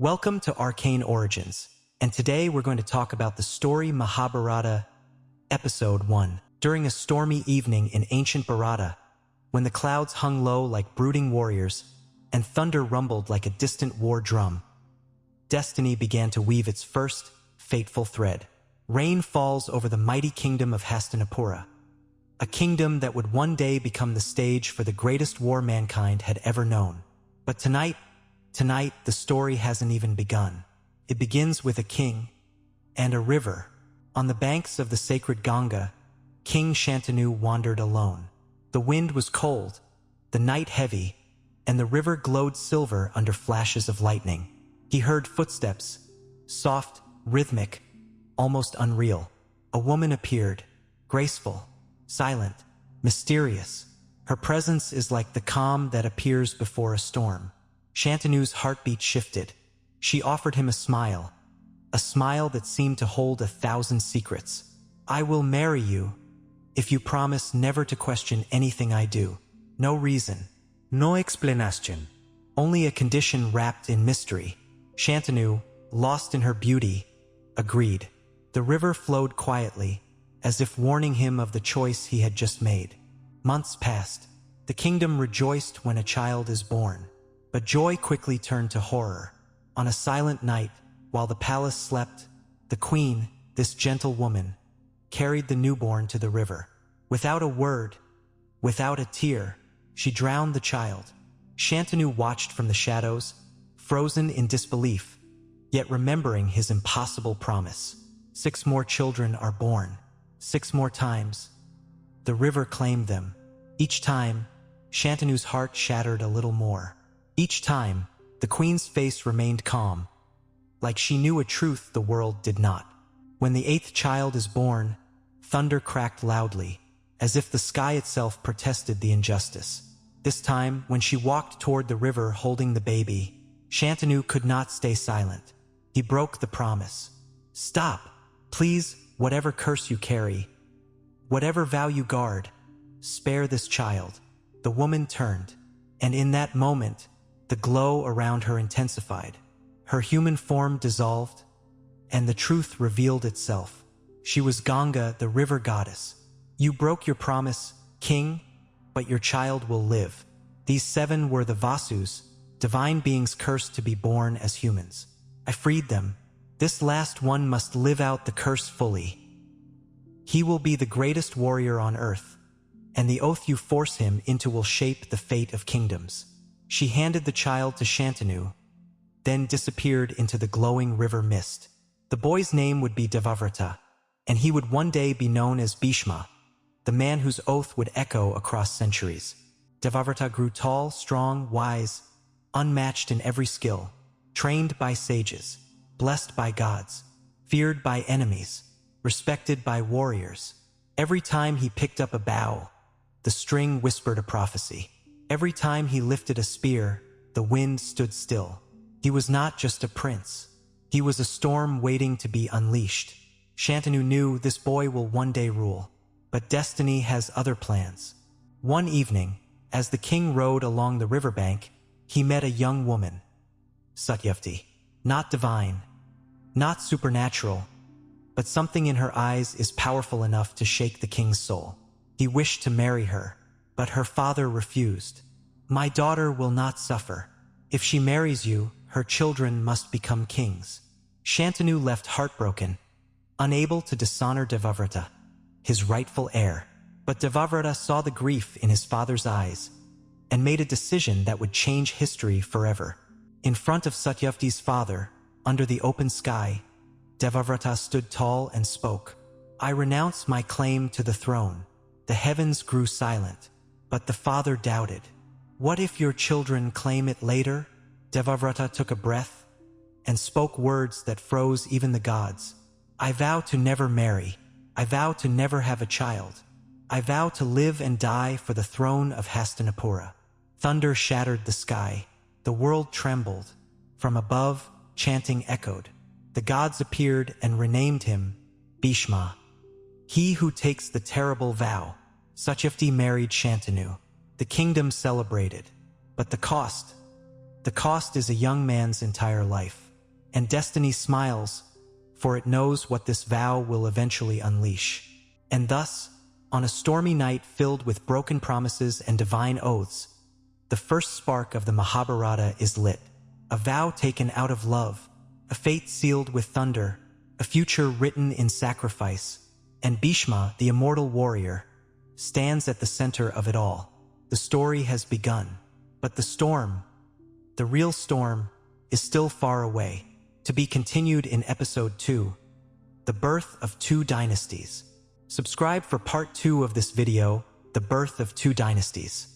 Welcome to Arcane Origins, and today we're going to talk about the story Mahabharata, Episode 1. During a stormy evening in ancient Bharata, when the clouds hung low like brooding warriors and thunder rumbled like a distant war drum, destiny began to weave its first, fateful thread. Rain falls over the mighty kingdom of Hastinapura, a kingdom that would one day become the stage for the greatest war mankind had ever known. But tonight, the story hasn't even begun. It begins with a king and a river. On the banks of the sacred Ganga, King Shantanu wandered alone. The wind was cold, the night heavy, and the river glowed silver under flashes of lightning. He heard footsteps, soft, rhythmic, almost unreal. A woman appeared, graceful, silent, mysterious. Her presence is like the calm that appears before a storm. Shantanu's heartbeat shifted. She offered him a smile that seemed to hold 1,000 secrets. "I will marry you if you promise never to question anything I do. No reason, no explanation, only a condition wrapped in mystery." Shantanu, lost in her beauty, agreed. The river flowed quietly, as if warning him of the choice he had just made. Months passed. The kingdom rejoiced when a child is born. But joy quickly turned to horror. On a silent night, while the palace slept, the queen, this gentle woman, carried the newborn to the river. Without a word, without a tear, she drowned the child. Shantanu watched from the shadows, frozen in disbelief, yet remembering his impossible promise. 6 more children are born. 6 more times. The river claimed them. Each time, Shantanu's heart shattered a little more. Each time, the queen's face remained calm, like she knew a truth the world did not. When the 8th child is born, thunder cracked loudly, as if the sky itself protested the injustice. This time, when she walked toward the river holding the baby, Shantanu could not stay silent. He broke the promise. "Stop! Please, whatever curse you carry, whatever vow you guard, spare this child." The woman turned, and in that moment, the glow around her intensified. Her human form dissolved, and the truth revealed itself. She was Ganga, the river goddess. "You broke your promise, king, but your child will live." These 7 were the Vasus, divine beings cursed to be born as humans. "I freed them. This last one must live out the curse fully. He will be the greatest warrior on earth, and the oath you force him into will shape the fate of kingdoms." She handed the child to Shantanu, then disappeared into the glowing river mist. The boy's name would be Devavrata, and he would one day be known as Bhishma, the man whose oath would echo across centuries. Devavrata grew tall, strong, wise, unmatched in every skill, trained by sages, blessed by gods, feared by enemies, respected by warriors. Every time he picked up a bow, the string whispered a prophecy. Every time he lifted a spear, the wind stood still. He was not just a prince. He was a storm waiting to be unleashed. Shantanu knew this boy will one day rule, but destiny has other plans. One evening, as the king rode along the riverbank, he met a young woman, Satyavati. Not divine, not supernatural, but something in her eyes is powerful enough to shake the king's soul. He wished to marry her, but her father refused. "My daughter will not suffer. If she marries you, her children must become kings." Shantanu left heartbroken, unable to dishonor Devavrata, his rightful heir. But Devavrata saw the grief in his father's eyes and made a decision that would change history forever. In front of Satyavati's father, under the open sky, Devavrata stood tall and spoke. "I renounce my claim to the throne." The heavens grew silent, but the father doubted. "What if your children claim it later?" Devavrata took a breath and spoke words that froze even the gods. "I vow to never marry. I vow to never have a child. I vow to live and die for the throne of Hastinapura." Thunder shattered the sky. The world trembled. From above, chanting echoed. The gods appeared and renamed him Bhishma, he who takes the terrible vow. Satyavati married Shantanu. The kingdom celebrated. But the cost is a young man's entire life. and destiny smiles, for it knows what this vow will eventually unleash. And thus, on a stormy night filled with broken promises and divine oaths, the first spark of the Mahabharata is lit. A vow taken out of love, a fate sealed with thunder, a future written in sacrifice, and Bhishma, the immortal warrior, stands at the center of it all. The story has begun, but the storm, the real storm, is still far away. To be continued in Episode 2, The Birth of Two Dynasties. Subscribe for Part 2 of this video, The Birth of Two Dynasties.